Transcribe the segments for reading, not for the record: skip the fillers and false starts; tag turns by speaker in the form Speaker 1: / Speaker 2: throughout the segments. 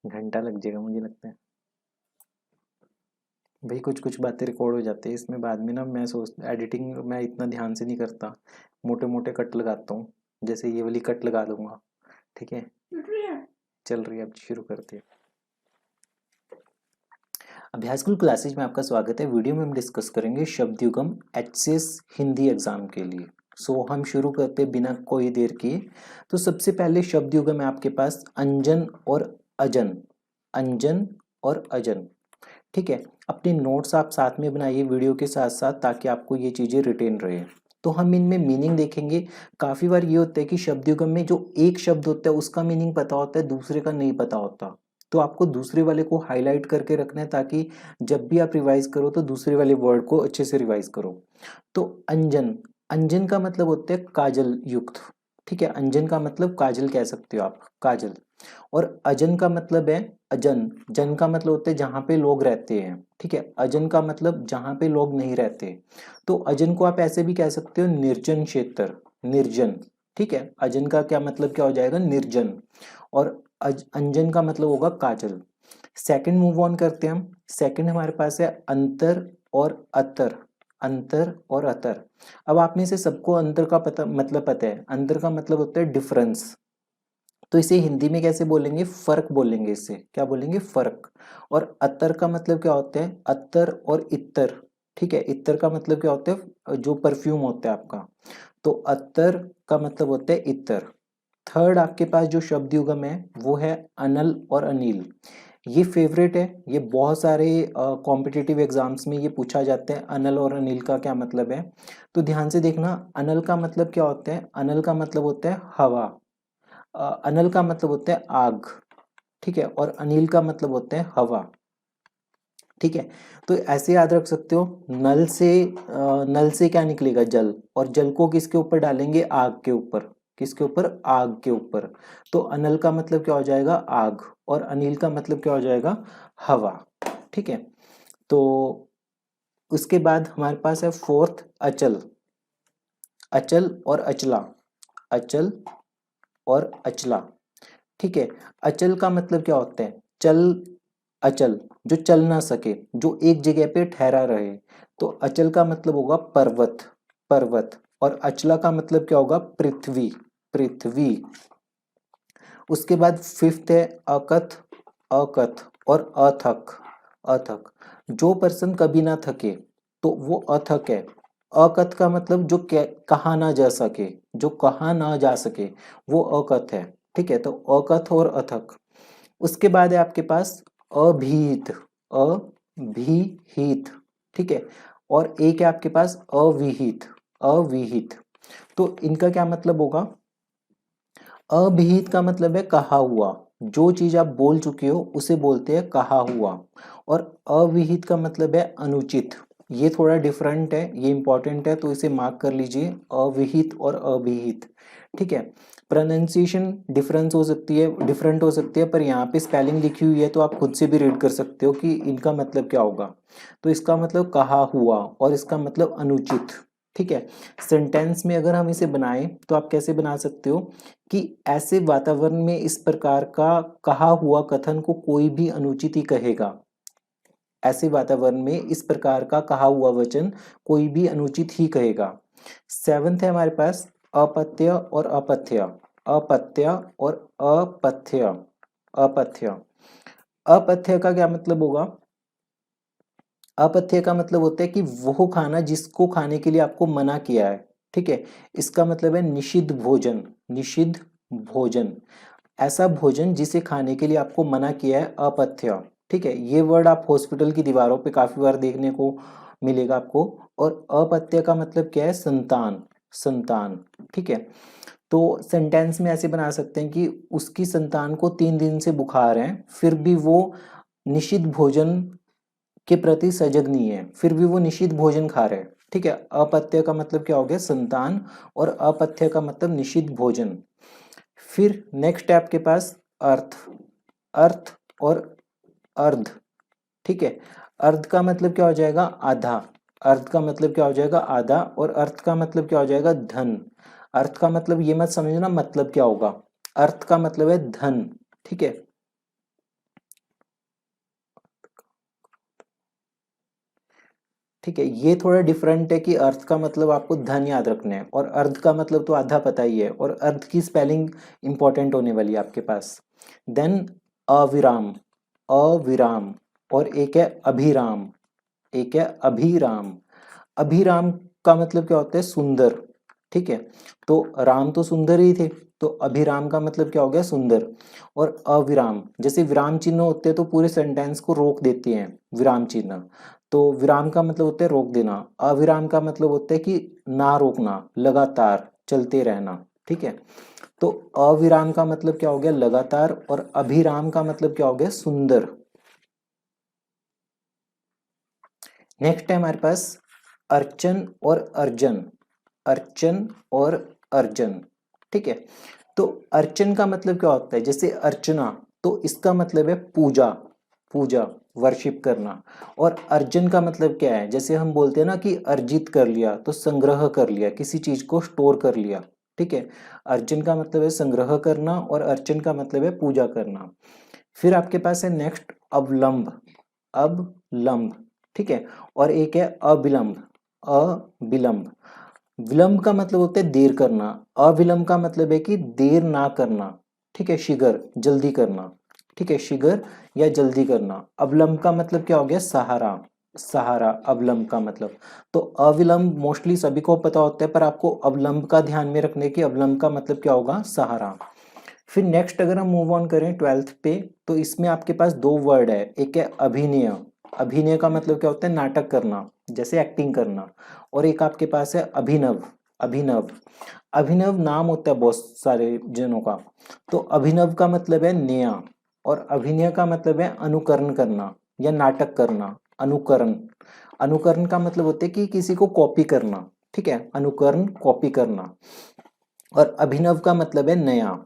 Speaker 1: घंटा लग जाएगा मुझे लगता है भाई। कुछ कुछ बातें रिकॉर्ड हो जाती है इसमें, बाद में ना मैं सोच एडिटिंग मैं इतना ध्यान से नहीं करता, मोटे मोटे कट लगाता हूँ, जैसे ये वाली कट लगा दूंगा। ठीक है, चल रही है, अब शुरू करते हैं। अभ्यास स्कूल क्लासेज में आपका स्वागत है। वीडियो में हम डिस्कस करेंगे शब्द युगम एचसीएस हिंदी एग्जाम के लिए। हम शुरू करते बिना कोई देर किए। तो सबसे पहले शब्द युगम है आपके पास अंजन और अजन। अंजन और अजन, ठीक है। अपने नोट्स आप साथ में बनाइए वीडियो के साथ साथ, ताकि आपको ये चीज़ें रिटेन रहे। तो हम इनमें मीनिंग देखेंगे। काफ़ी बार ये होता है कि शब्द युगम में जो एक शब्द होता है उसका मीनिंग पता होता है, दूसरे का नहीं पता होता। तो आपको दूसरे वाले को हाईलाइट करके रखना है, ताकि जब भी आप रिवाइज करो तो दूसरे वाले वर्ड को अच्छे से रिवाइज करो। तो अंजन, अंजन का मतलब होता है काजल युक्त, ठीक है। अंजन का मतलब काजल कह सकते हो आप, काजल। और अजन का मतलब है अजन। जन का मतलब होता है जहाँ पे लोग रहते हैं, ठीक है। अजन का मतलब जहाँ पे लोग नहीं रहते। तो अजन को आप ऐसे भी कह सकते हो निर्जन क्षेत्र, निर्जन, ठीक है। अजन का क्या मतलब क्या हो जाएगा, निर्जन। और अंजन का मतलब होगा काजल। सेकंड मूव ऑन करते हैं हम। सेकंड हमारे पास है अंतर और अतर। अंतर और अतर। अब आप में से सबको अंतर का पता है। अंतर का मतलब होता है डिफरेंस। तो इसे हिंदी में कैसे बोलेंगे, फर्क बोलेंगे। इसे क्या बोलेंगे, फर्क। और अतर का मतलब क्या होता है, अतर और इत्र, ठीक है। इत्र का मतलब क्या होता है, जो परफ्यूम होता है आपका। तो अतर का मतलब होता है इत्र। थर्ड आपके पास जो शब्द युगम है वो है अनल और अनिल। ये फेवरेट है, ये बहुत सारे कॉम्पिटिटिव एग्जाम्स में ये पूछा जाता है, अनल और अनिल का क्या मतलब है। तो ध्यान से देखना, अनल का मतलब क्या होता है, अनल का मतलब होता है हवा। अनल का मतलब होता है आग, ठीक है। और अनिल का मतलब होता है हवा, ठीक है। तो ऐसे याद रख सकते हो, नल से क्या निकलेगा, जल। और जल को किसके ऊपर डालेंगे, आग के ऊपर। किसके ऊपर, आग के ऊपर। तो अनल का मतलब क्या हो जाएगा, आग। और अनिल का मतलब क्या हो जाएगा, हवा, ठीक है। तो उसके बाद हमारे पास है फोर्थ अचल। अचल और अचला, अचल और अचला, ठीक है। अचल का मतलब क्या होता है, चल, अचल जो चल ना सके, जो एक जगह पे ठहरा रहे। तो अचल का मतलब होगा पर्वत, पर्वत। और अचला का मतलब क्या होगा, पृथ्वी, पृथ्वी। उसके बाद फिफ्थ है अकथ, अकथ और अथक, अथक। जो पर्सन कभी ना थके तो वो अथक है। अकथ का मतलब जो कहा ना जा सके, जो कहा ना जा सके वो अकथ है, ठीक है। तो अकथ और अथक। उसके बाद है आपके पास अभीत, अभिहित, ठीक है। और एक है आपके पास अविहित, अविहित। तो इनका क्या मतलब होगा, अभिहित का मतलब है कहा हुआ, जो चीज आप बोल चुके हो उसे बोलते हैं कहा हुआ। और अविहित का मतलब है अनुचित। ये थोड़ा डिफरेंट है, ये इंपॉर्टेंट है, तो इसे मार्क कर लीजिए, अविहित और अभिहित, ठीक है। प्रोनाउंसिएशन डिफरेंस हो सकती है, डिफरेंट हो सकती है, पर यहाँ पे स्पेलिंग लिखी हुई है तो आप खुद से भी रीड कर सकते हो कि इनका मतलब क्या होगा। तो इसका मतलब कहा हुआ और इसका मतलब अनुचित, ठीक है। सेंटेंस में अगर हम इसे बनाएं तो आप कैसे बना सकते हो कि ऐसे वातावरण में इस प्रकार का कहा हुआ कथन को कोई भी अनुचित ही कहेगा। ऐसे वातावरण में इस प्रकार का कहा हुआ वचन कोई भी अनुचित ही कहेगा। सेवंथ है हमारे पास अपत्य और अपथ्य, अपत्य और अपथ्य, अपथ्य। अपथ्य का क्या मतलब होगा, अपथ्य का मतलब होता है कि वो खाना जिसको खाने के लिए आपको मना किया है, ठीक है। इसका मतलब है निषिद्ध भोजन, निषिद्ध भोजन। ऐसा भोजन जिसे खाने के लिए आपको मना किया है, अपथ्य, ठीक है। ये वर्ड आप हॉस्पिटल की दीवारों पे काफी बार देखने को मिलेगा आपको। और अपत्य का मतलब क्या है, संतान, संतान, ठीक है। तो सेंटेंस में ऐसे बना सकते हैं कि उसकी संतान को 3 दिन से बुखार है, फिर भी वो निषिद्ध भोजन के प्रति सजग नहीं है, फिर भी वो निषिद्ध भोजन खा रहे हैं, ठीक है। अपत्य का मतलब क्या हो गया, संतान। और अपथ्य का मतलब निषिद्ध भोजन। फिर नेक्स्ट है आपके पास अर्थ, अर्थ और अर्ध, ठीक है। अर्ध का मतलब क्या हो जाएगा, आधा। अर्ध का मतलब क्या हो जाएगा, आधा। और अर्थ का मतलब क्या हो जाएगा, धन। अर्थ का मतलब ये मत समझना मतलब क्या होगा, अर्थ का मतलब है धन, ठीक है। ठीक है, ये थोड़ा डिफरेंट है कि अर्थ का मतलब आपको धन याद रखना है, और अर्ध का मतलब तो आधा पता ही है, और अर्ध की स्पेलिंग इंपॉर्टेंट होने वाली है आपके पास। देन अविराम, अविराम, और एक है अभिराम, एक है अभिराम। अभिराम का मतलब क्या होता है? सुंदर। ठीक है, तो राम तो सुंदर ही थे, तो अभिराम का मतलब क्या हो गया? सुंदर। और अविराम, जैसे विराम चिन्ह होते हैं तो पूरे सेंटेंस को रोक देते हैं विराम चिन्ह, तो विराम का मतलब होता है रोक देना, अविराम का मतलब होता है कि ना रोकना, लगातार चलते रहना। ठीक है, तो अविराम का मतलब क्या हो गया? लगातार, और अभिराम का मतलब क्या हो गया? सुंदर। नेक्स्ट है हमारे पास अर्चन और अर्जन, अर्चन और अर्जन। ठीक है, तो अर्चन का मतलब क्या होता है? जैसे अर्चना, तो इसका मतलब है पूजा, पूजा, वर्शिप करना। और अर्जन का मतलब क्या है? जैसे हम बोलते हैं ना कि अर्जित कर लिया, तो संग्रह कर लिया, किसी चीज को स्टोर कर लिया। ठीक है, अर्जन का मतलब है संग्रह करना, और अर्चन का मतलब है पूजा करना। फिर आपके पास है नेक्स्ट अवलंब, अवलंब। ठीक है, और एक है अविलंब, अविलंब। विलंब का मतलब होता है देर करना, अविलंब का मतलब है कि देर ना करना। ठीक है, शीघ्र, जल्दी करना। ठीक है, शीघ्र या जल्दी करना। अवलंब का मतलब क्या हो गया? सहारा, सहारा, अवलंब का मतलब। तो अविलंब मोस्टली सभी को पता होता है, पर आपको अवलंब का ध्यान में रखने की, अवलंब का मतलब क्या होगा? सहारा। फिर नेक्स्ट अगर हम मूव ऑन करें 12th पे, तो इसमें आपके पास दो वर्ड है, एक है अभिनय, अभिनय का मतलब क्या होता है? नाटक करना, जैसे एक्टिंग करना। और एक आपके पास है अभिनव, अभिनव। अभिनव नाम होता है बहुत सारे जनों का, तो अभिनव का मतलब है नया, और अभिनय का मतलब है अनुकरण करना या नाटक करना, अनुकरण। अनुकरण का मतलब होता है कि किसी को कॉपी करना। ठीक है, अनुकरण, कॉपी करना। और अभिनव का मतलब है नया।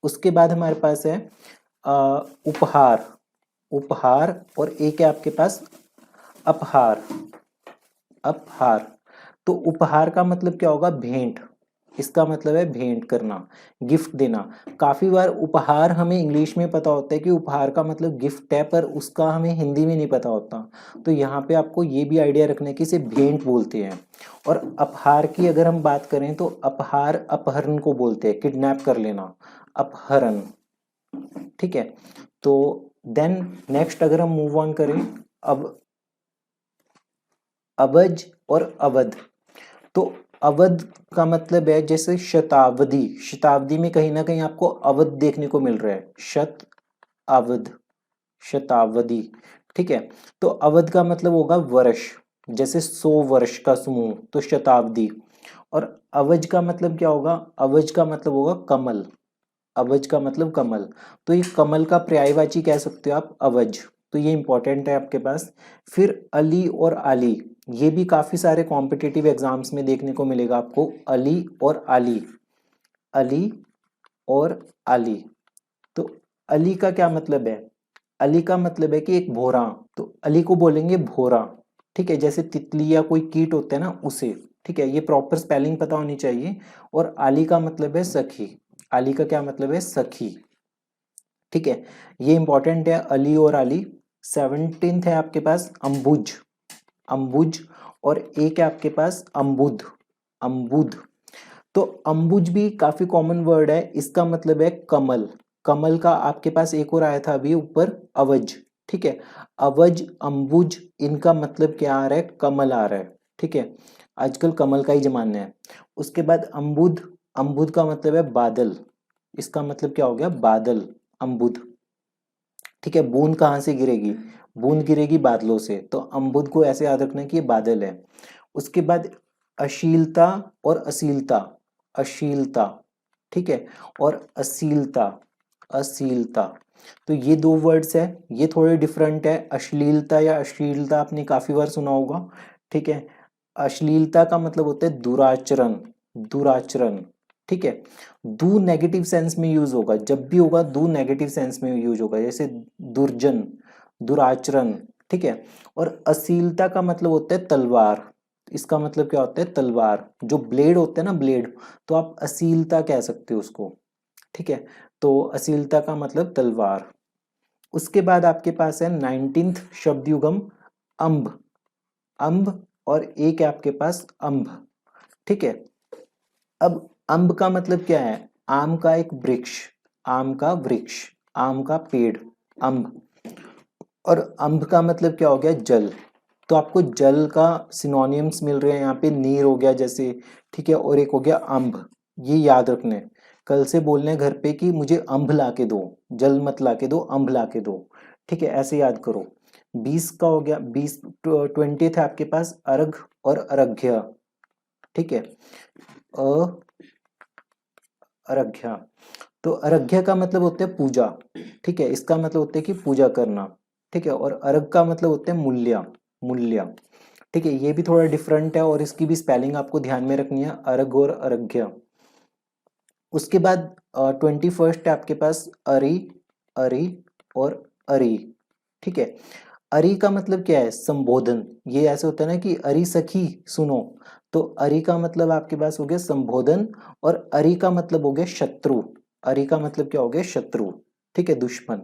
Speaker 1: उसके बाद हमारे पास है उपहार, उपहार, और एक है आपके पास अपहार, अपहार। तो उपहार का मतलब क्या होगा? भेंट, इसका मतलब है भेंट करना, गिफ्ट देना। काफी बार उपहार हमें इंग्लिश में पता होता है कि उपहार का मतलब गिफ्ट है, पर उसका हमें हिंदी में नहीं पता होता, तो यहाँ पे आपको ये भी आइडिया रखना है कि इसे भेंट बोलते हैं। और अपहार की अगर हम बात करें तो अपहार अपहरण को बोलते हैं, किडनैप कर लेना, अपहरण। ठीक है, तो देन नेक्स्ट अगर हम मूव ऑन करें, अब अवज और अवध। तो अवध का मतलब है जैसे शताब्दी, शताब्दी में कहीं ना कहीं आपको अवध देखने को मिल रहा है, शत, अवध, शताब्दी। ठीक है, तो अवध का मतलब होगा वर्ष, जैसे 100 वर्ष का समूह, तो शताब्दी। और अवज का मतलब क्या होगा? अवज का मतलब होगा कमल, अवज का मतलब कमल, तो ये कमल का पर्यायवाची कह सकते हो आप, अवज। तो ये इंपॉर्टेंट है आपके पास। फिर अली और आली, ये भी काफी सारे कॉम्पिटिटिव एग्जाम्स में देखने को मिलेगा आपको, अली और आली, अली और आली। तो अली का क्या मतलब है? अली का मतलब है कि एक भौरा, तो अली को बोलेंगे भौरा। ठीक है, जैसे तितली या कोई कीट होते हैं ना, उसे। ठीक है, ये प्रॉपर स्पेलिंग पता होनी चाहिए। और आली का मतलब है सखी, आली का क्या मतलब है? सखी। ठीक है, ये इंपॉर्टेंट है, अली और आली। 17th है आपके पास अंबुज, अंबुज, और एक है आपके पास अम्बुद, अम्बुद। तो अम्बुज भी काफी कॉमन वर्ड है, इसका मतलब है कमल। कमल का आपके पास एक और आया था अभी ऊपर, अवज। ठीक है, अवज, अम्बुज, इनका मतलब क्या आ रहा है? कमल आ रहा है। ठीक है, आजकल कमल का ही जमाना है। उसके बाद अम्बुद, अम्बुद का मतलब है बादल, इसका मतलब क्या हो गया? बादल, अम्बुद। ठीक है, बूंद कहाँ से गिरेगी? बूंद गिरेगी बादलों से, तो अम्बुद को ऐसे याद रखना कि ये बादल है। उसके बाद अशीलता और असीलता, अशीलता। ठीक है, और असीलता, असीलता। तो ये दो वर्ड्स है, ये थोड़े डिफरेंट है। अश्लीलता या अश्लीलता आपने काफी बार सुना होगा। ठीक है, अश्लीलता का मतलब होता है दुराचरण, दुराचरण। ठीक है, दू नेगेटिव सेंस में यूज होगा, जब भी होगा दू नेगेटिव सेंस में यूज होगा, जैसे दुर्जन, दुराचरण। ठीक है, और असीलता का मतलब होता है तलवार, इसका मतलब क्या होता है? तलवार, जो ब्लेड होता है ना, ब्लेड, तो आप असीलता कह सकते हो उसको। ठीक है, तो असीलता का मतलब तलवार। उसके बाद आपके पास है 19th शब्द युगम अम्ब, अम्ब और एक है आपके पास अम्भ, ठीक है। अब अम्ब का मतलब क्या है? आम का एक वृक्ष, आम का वृक्ष, आम का पेड़, अम्ब। और अम्ब का मतलब क्या हो गया? जल। तो आपको जल का सिनोनिम्स मिल रहे हैं यहाँ पे, नीर हो गया जैसे, ठीक है, और एक हो गया अम्ब। ये याद रखना है, कल से बोलने हैं घर पे कि मुझे अम्ब ला के दो, जल मत ला के दो, अम्ब ला के दो, ठीक है, ऐसे याद करो। 20 का हो गया, 20 20 था आपके पास अर्घ और अर्घ्य, ठीक है, अर्घ्य। तो अर्घ्य का मतलब होता है पूजा, ठीक है, इसका मतलब होता है कि पूजा करना, ठीक है। और अर्घ का मतलब होता है मूल्य, मूल्य, ठीक है। ये भी थोड़ा डिफरेंट है और इसकी भी स्पेलिंग आपको ध्यान में रखनी है, अर्घ और अर्घ्य। उसके बाद 21 है आपके पास अरि, अरि और अरि, ठीक है। अरि का मतलब क्या है? संबोधन। ये ऐसे होता है ना कि अरि सखी सुनो, तो अरि का मतलब आपके पास हो गया संबोधन, और अरि का मतलब हो गया शत्रु। अरि का मतलब क्या हो गया? शत्रु, ठीक है, दुश्मन।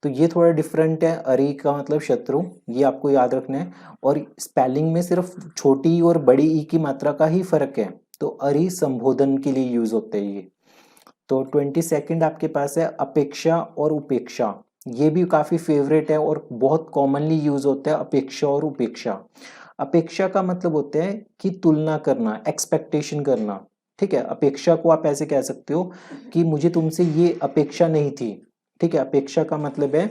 Speaker 1: तो ये थोड़ा डिफरेंट है, अरि का मतलब शत्रु, ये आपको याद रखना है। और स्पेलिंग में सिर्फ छोटी और बड़ी ई की मात्रा का ही फर्क है, तो अरि संबोधन के लिए यूज होते हैं ये। तो 22 आपके पास है अपेक्षा और उपेक्षा। ये भी काफी फेवरेट है और बहुत कॉमनली यूज होता है, अपेक्षा और उपेक्षा। अपेक्षा का मतलब होता है कि तुलना करना, एक्सपेक्टेशन करना, ठीक है। अपेक्षा को आप ऐसे कह सकते हो कि मुझे तुमसे ये अपेक्षा नहीं थी, ठीक है। अपेक्षा का मतलब है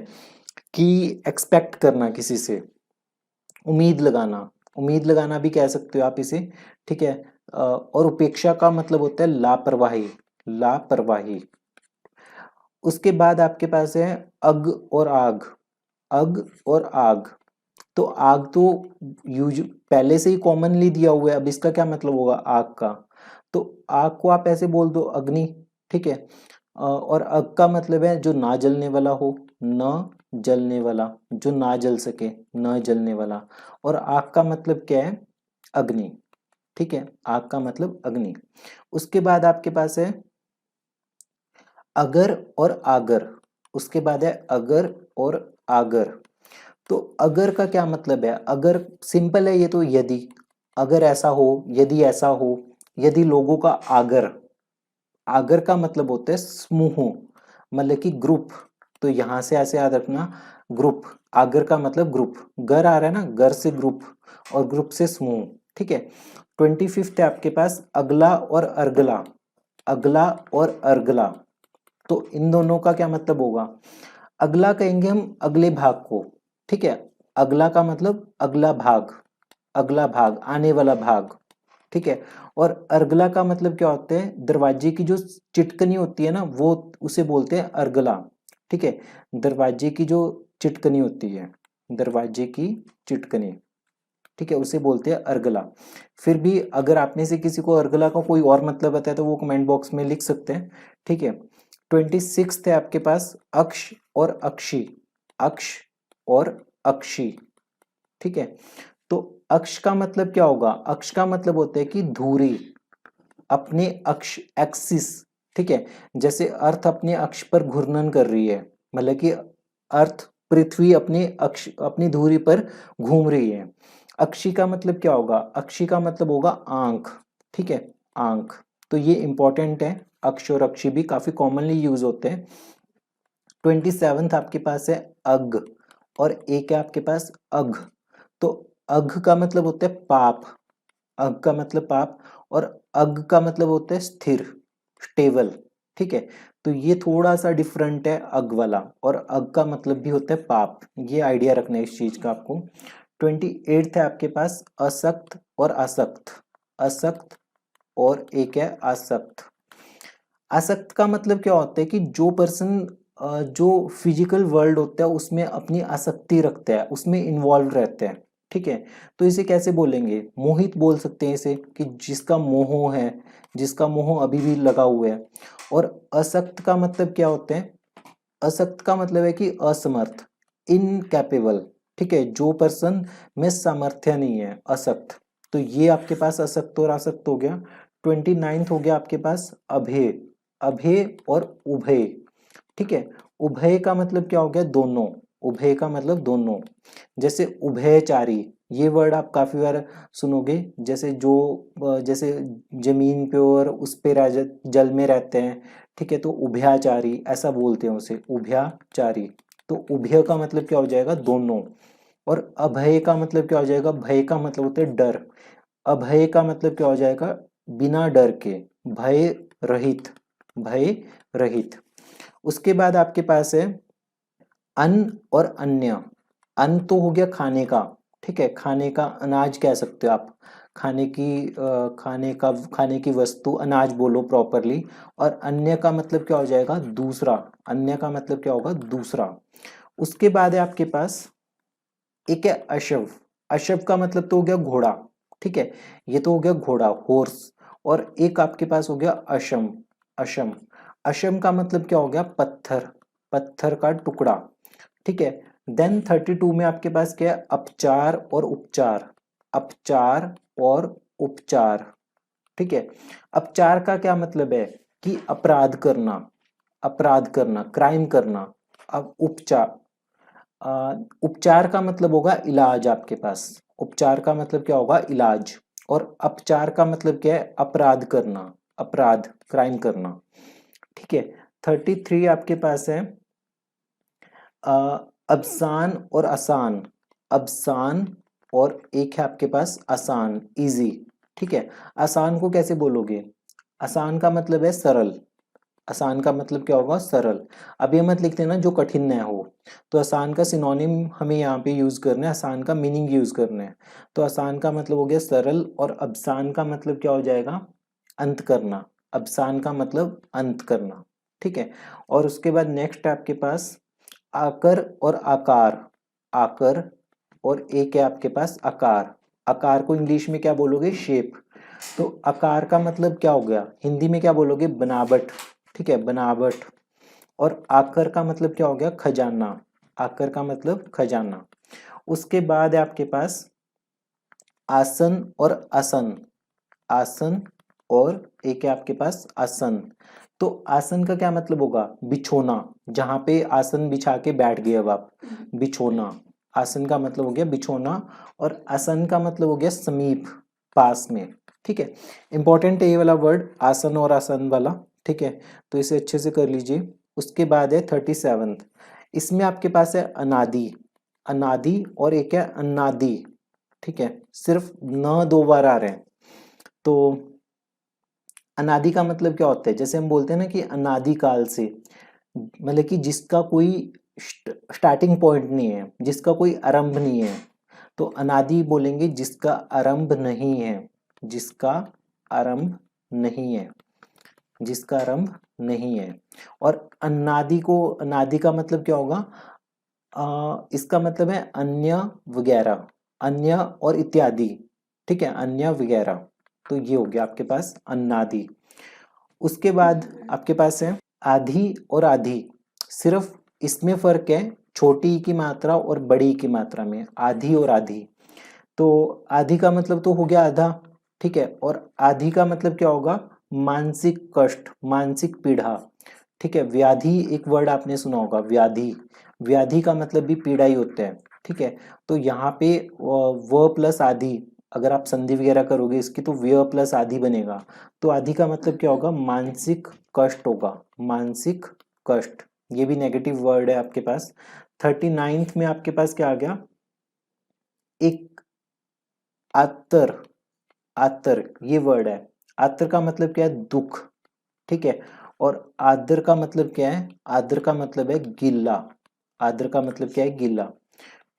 Speaker 1: कि एक्सपेक्ट करना किसी से, उम्मीद लगाना, उम्मीद लगाना भी कह सकते हो आप इसे, ठीक है। और उपेक्षा का मतलब होता है लापरवाही, लापरवाही। उसके बाद आपके पास है अग और आग, अग और आग। तो आग तो यूज पहले से ही कॉमनली दिया हुआ है, अब इसका क्या मतलब होगा आग का? तो आग को आप ऐसे बोल दो अग्नि, ठीक है। और अग का मतलब है जो ना जलने वाला हो, न जलने वाला, जो ना जल सके, न जलने वाला। और आग का मतलब क्या है? अग्नि, ठीक है, आग का मतलब अग्नि। उसके बाद आपके पास है अगर और आगर, उसके बाद है अगर और आगर। तो अगर का क्या मतलब है? अगर सिंपल है ये तो, यदि, अगर ऐसा हो, यदि ऐसा हो, यदि लोगों का आगर, आगर का मतलब होता है समूह, मतलब कि ग्रुप। तो यहां से ऐसे याद रखना, ग्रुप, आगर का मतलब ग्रुप, घर आ रहा है ना, घर से ग्रुप और ग्रुप से समूह, ठीक है। 25 है आपके पास अगला और अर्गला, अगला और अर्गला। तो इन दोनों का क्या मतलब होगा? अगला कहेंगे हम अगले भाग को, ठीक है। अगला का मतलब अगला भाग, अगला भाग, आने वाला भाग, ठीक है। और अर्गला का मतलब क्या होता है? दरवाजे की जो चिटकनी होती है ना, वो उसे बोलते हैं अर्गला, ठीक है। दरवाजे की जो चिटकनी होती है, दरवाजे की चिटकनी, ठीक है, उसे बोलते हैं अर्गला। फिर भी अगर आप में से किसी को अर्गला का कोई और मतलब आता है तो वो कमेंट बॉक्स में लिख सकते हैं, ठीक है। 26 है आपके पास अक्ष और अक्षी, अक्ष और अक्षी, ठीक है। तो अक्ष का मतलब क्या होगा? अक्ष का मतलब होता है कि धुरी, अपने अक्ष, एक्सिस, ठीक है। जैसे अर्थ अपने अक्ष पर घूर्णन कर रही है, मतलब कि अर्थ, पृथ्वी अपने अक्ष, अपनी धुरी पर घूम रही है। अक्षी का मतलब क्या होगा? अक्षी का मतलब होगा आंख, ठीक है, आंख। तो ये इंपॉर्टेंट है, अक्ष और अक्षी भी काफी कॉमनली यूज होते हैं। 27 आपके पास है अग और एक है आपके पास अघ। तो अघ का मतलब होता है पाप, अघ का मतलब पाप, और अग का मतलब होता है स्थिर, स्टेबल, ठीक है। तो ये थोड़ा सा डिफरेंट है अग वाला, और अग का मतलब भी होता है पाप, ये आइडिया रखना है इस चीज का आपको। 28 है आपके पास असक्त और आसक्त, असक्त और एक है आसक्त। आसक्त का मतलब क्या होता है कि जो पर्सन जो फिजिकल वर्ल्ड होता है उसमें अपनी आसक्ति रखता है, उसमें इन्वॉल्व रहता है, ठीक है। तो इसे कैसे बोलेंगे? मोहित बोल सकते हैं इसे, कि जिसका मोह है, जिसका मोह अभी भी लगा हुआ है। और असक्त का मतलब क्या होता है? असक्त का मतलब है कि असमर्थ, इनकैपेबल, ठीक है, जो पर्सन में सामर्थ्य नहीं है, असक्त। तो ये आपके पास असक्त और आसक्त हो गया। 29 हो गया आपके पास अभेय, अभेय और उभय, ठीक है। उभय का मतलब क्या हो गया? दोनों, उभय का मतलब दोनों। जैसे उभयचारी, ये वर्ड आप काफी बार सुनोगे, जैसे जैसे जमीन पे और उस पे जल में रहते हैं, ठीक है, तो उभयाचारी ऐसा बोलते हैं उसे, उभयाचारी। तो उभय का मतलब क्या हो जाएगा, दोनों। और अभय का मतलब क्या हो जाएगा, भय का मतलब होता है डर, अभय का मतलब क्या हो जाएगा, बिना डर के, भय रहित, भय रहित। उसके बाद आपके पास है अन्न और अन्य। अन्न तो हो गया खाने का, ठीक है, खाने का अनाज कह सकते हो आप, खाने की वस्तु अनाज बोलो प्रॉपरली। और अन्य का मतलब क्या हो जाएगा, दूसरा, अन्य का मतलब क्या होगा, दूसरा। उसके बाद है आपके पास एक है अशव। अशव का मतलब तो हो गया घोड़ा, ठीक है, ये तो हो गया घोड़ा, हॉर्स। और एक आपके पास हो गया अशम, अशम। अशम का मतलब क्या हो गया, पत्थर, पत्थर का टुकड़ा, ठीक है। देन 32 में आपके पास क्या है, अपचार और उपचार, अपचार और उपचार, ठीक है। अपचार का क्या मतलब है कि अपराध करना, अपराध करना, क्राइम करना। अब उपचार का मतलब होगा इलाज आपके पास, उपचार का मतलब क्या होगा, इलाज। और अपचार का मतलब क्या है, अपराध करना, अपराध, क्राइम करना, ठीक है। 33 आपके पास है अबसान और आसान, अबसान, और एक है आपके पास आसान, इजी, ठीक है। आसान को कैसे बोलोगे, आसान का मतलब है सरल, आसान का मतलब क्या होगा, सरल। अब ये मत लिख देना जो कठिन न हो, तो आसान का सिनोनिम हमें यहाँ पे यूज करना है, आसान का मीनिंग यूज करना है। तो आसान का मतलब हो गया सरल, और अबसान का मतलब क्या हो जाएगा, अंत करना, अबसान का मतलब अंत करना, ठीक है। और उसके बाद नेक्स्ट है आपके पास आकर और आकार, आकर, और एक है आपके पास आकार। आकार को इंग्लिश में क्या बोलोगे, शेप। तो आकार का मतलब क्या हो गया, हिंदी में क्या बोलोगे, बनावट, ठीक है, बनावट। और आकर का मतलब क्या हो गया, खजाना, आकर का मतलब खजाना। उसके बाद है आपके पास आसन और आसन, आसन, और एक है आपके पास आसन। तो आसन का क्या मतलब होगा, बिछोना, जहां पे आसन बिछा के बैठ गए अब आप, बिछोना, आसन का मतलब हो गया बिछोना। और आसन का मतलब हो गया समीप, पास में, ठीक है। इंपॉर्टेंट है ये वाला वर्ड, आसन और आसन वाला, ठीक है, तो इसे अच्छे से कर लीजिए। उसके बाद है 37, इसमें आपके पास है अनादि, अनादि, और एक है अन्नादि, ठीक है, सिर्फ न दो बार आ रहे हैं। तो अनादि का मतलब क्या होता है, जैसे हम बोलते हैं ना कि अनादि काल से, मतलब कि जिसका कोई स्टार्टिंग पॉइंट नहीं है, जिसका कोई आरंभ नहीं है। तो अनादि बोलेंगे जिसका आरंभ नहीं है, जिसका आरंभ नहीं है, जिसका आरंभ नहीं है। और अनादि को, अनादि का मतलब क्या होगा, इसका मतलब है अन्य वगैरह, अन्य और इत्यादि, ठीक है, अन्य वगैरह। तो ये हो गया आपके पास अन्नादि। उसके बाद आपके पास है आधी और आधी, सिर्फ इसमें फर्क है छोटी की मात्रा और बड़ी की मात्रा में, आधी और आधी। तो आधी का मतलब तो हो गया आधा, ठीक है, और आधी का मतलब क्या होगा, मानसिक कष्ट, मानसिक पीड़ा, ठीक है। व्याधि एक वर्ड आपने सुना होगा, व्याधि, व्याधि का मतलब भी पीड़ा ही होता है, ठीक है। तो यहाँ पे व प्लस आधी, अगर आप संधि वगैरह करोगे इसकी, तो व्य प्लस आधी बनेगा। तो आधी का मतलब क्या होगा, मानसिक कष्ट होगा, मानसिक कष्ट। ये भी नेगेटिव वर्ड है आपके पास। 39th में आपके पास क्या आ गया, एक आतर, आतर ये वर्ड है। आतर का मतलब क्या है, दुख, ठीक है। और आदर का मतलब क्या है, आदर का मतलब है गिल्ला, आदर का मतलब क्या है, गिल्ला।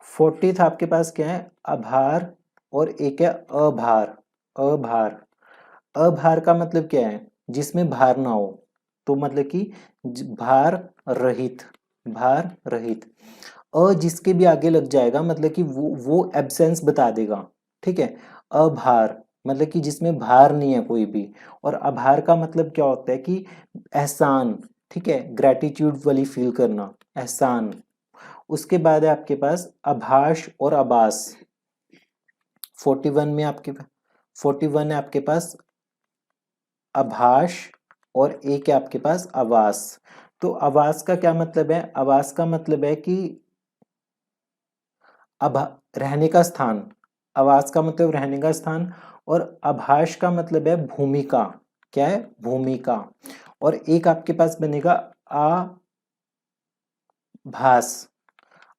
Speaker 1: 40th आपके पास क्या है, आभार, और एक है अभार, अभार। अभार का मतलब क्या है, जिसमें भार ना हो, तो मतलब कि भार रहित, भार रहित। जिसके भी आगे लग जाएगा मतलब कि वो एब्सेंस बता देगा, ठीक है। अभार मतलब कि जिसमें भार नहीं है कोई भी। और आभार का मतलब क्या होता है कि एहसान, ठीक है, ग्रेटिट्यूड वाली फील करना, एहसान। उसके बाद है आपके पास आभास और आभास। 41 में आपके 41 है आपके पास आभास, और एक है आपके पास आवास। तो आवास का क्या मतलब है, आवास का मतलब है कि रहने का स्थान, आवास का मतलब रहने का स्थान, और आभास का मतलब है भूमिका। क्या है? भूमिका। और एक आपके पास बनेगा आभास।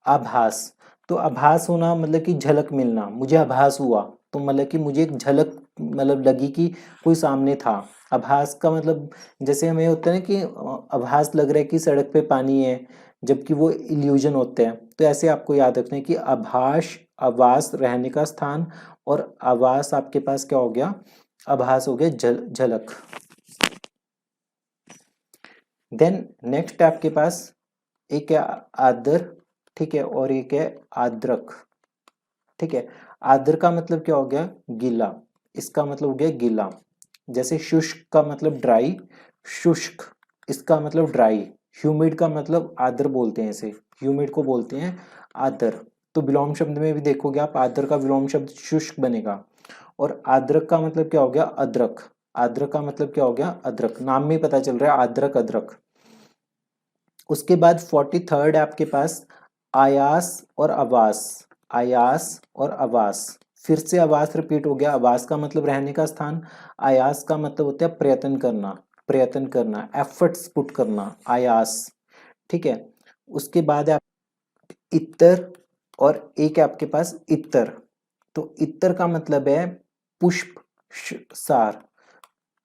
Speaker 1: आभास, तो आभास होना मतलब कि झलक मिलना, मुझे आभास हुआ, तो मतलब कि मुझे एक झलक मतलब लगी कि कोई सामने था। आभास का मतलब जैसे हमें होता है ना कि आभास लग रहा है कि सड़क पे पानी है, जबकि वो इल्यूजन होते हैं। तो ऐसे आपको याद रखना है कि आभास, आवास रहने का स्थान, और आवास आपके पास क्या हो गया? आभास हो गया झलक। देन नेक्स्ट आपके पास एक है आदर, ठीक है, और एक है आद्रक। ठीक है, आर्द्र का मतलब क्या हो गया? गीला। इसका मतलब हो गया गीला। जैसे शुष्क का मतलब ड्राई, शुष्क इसका मतलब ड्राई। ह्यूमिड का मतलब आर्द्र बोलते हैं इसे, ह्यूमिड को बोलते हैं आर्द्र। तो विलोम शब्द में भी देखोगे आप, आर्द्र का विलोम शब्द शुष्क बनेगा। और आद्रक का मतलब क्या हो गया? अदरक। आद्रक का मतलब क्या हो गया? अदरक। नाम में पता चल रहा है आद्रक, अदरक। उसके बाद 43rd है आपके पास आयास और आवास। आयास और आवास, फिर से आवास रिपीट हो गया। आवास का मतलब रहने का स्थान, आयास का मतलब होता है प्रयत्न करना, प्रयत्न करना, एफर्ट्स पुट करना, आयास। ठीक है, उसके बाद है इत्तर, और एक है आपके पास इत्तर। तो इत्तर का मतलब है पुष्प सार।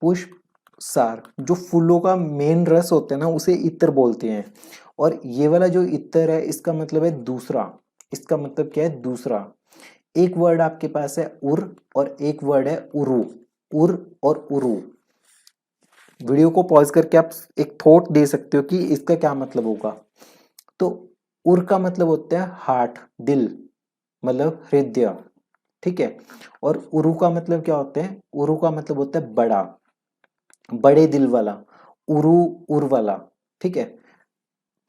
Speaker 1: पुष्प सार, जो फूलों का मेन रस होता है ना, उसे इत्र बोलते हैं। और ये वाला जो इत्र है, इसका मतलब है दूसरा। इसका मतलब क्या है? दूसरा। एक वर्ड आपके पास है उर, और एक वर्ड है उरु। उर और उरु। वीडियो को पॉज करके आप एक थॉट दे सकते हो कि इसका क्या मतलब होगा। तो उर का मतलब होता है हार्ट, दिल, मतलब हृदय। ठीक है, और उरु का मतलब क्या होता है? उरु का मतलब होता है बड़ा, बड़े दिल वाला, उरु, उर वाला। ठीक है,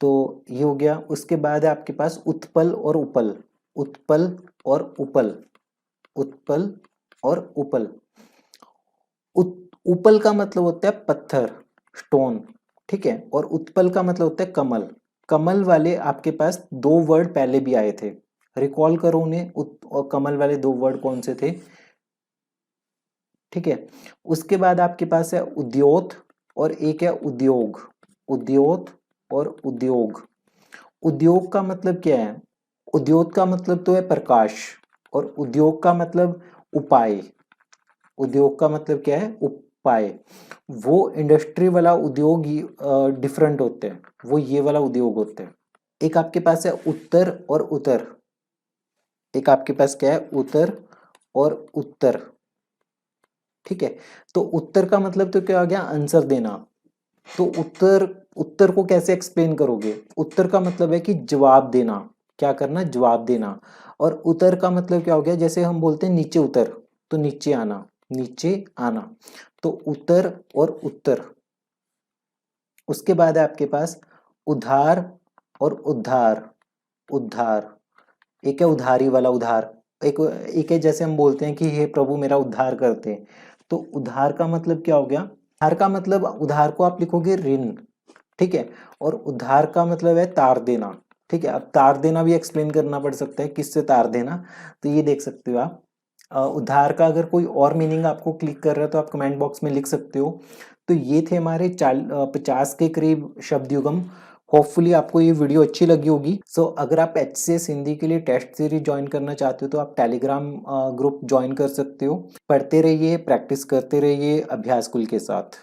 Speaker 1: तो ये हो गया। उसके बाद है आपके पास उत्पल और उपल। उत्पल और उपल। उत्पल और उपल। उपल का मतलब होता है पत्थर, स्टोन। ठीक है, और उत्पल का मतलब होता है कमल। कमल वाले आपके पास दो वर्ड पहले भी आए थे, रिकॉल करो उन्हें। और कमल वाले दो वर्ड कौन से थे? ठीक है, उसके बाद आपके पास है उद्योत, और एक है उद्योग। उद्योत और उद्योग। उद्योग का मतलब क्या है? उद्योग का मतलब तो है प्रकाश, और उद्योग का मतलब उपाय। उद्योग का मतलब क्या है? उपाय। वो इंडस्ट्री वाला उद्योग डिफरेंट होते हैं, वो ये वाला उद्योग होते हैं। एक आपके पास है उत्तर और उत्तर। एक आपके पास क्या है? उत्तर और उत्तर। ठीक है, तो उत्तर का मतलब तो क्या आ गया? आंसर देना। तो उत्तर, उत्तर को कैसे एक्सप्लेन करोगे? उत्तर का मतलब है कि जवाब देना। क्या करना? जवाब देना। और उतर का मतलब क्या हो गया? जैसे हम बोलते हैं नीचे उतर, तो नीचे आना, नीचे आना। तो उतर और उत्तर। उसके बाद है आपके पास उधार और उद्धार। उद्धार, एक है उधारी वाला उधार, एक एक है जैसे हम बोलते हैं कि हे प्रभु मेरा उद्धार करते। तो उधार का मतलब क्या हो गया? उधार का मतलब, उधार को आप लिखोगे ऋण। ठीक है, और उधार का मतलब है तार देना। ठीक है, अब तार देना भी एक्सप्लेन करना पड़ सकता है, किससे तार देना, तो ये देख सकते हो आप। उधार का अगर कोई और मीनिंग आपको क्लिक कर रहा है तो आप कमेंट बॉक्स में लिख सकते हो। तो ये थे हमारे 50 के करीब शब्द युगम। होपफुली आपको ये वीडियो अच्छी लगी होगी। सो अगर आप HCS हिंदी के लिए टेस्ट सीरीज ज्वाइन करना चाहते हो तो आप टेलीग्राम ग्रुप ज्वाइन कर सकते हो। पढ़ते रहिए, प्रैक्टिस करते रहिए अभ्यास कुल के साथ।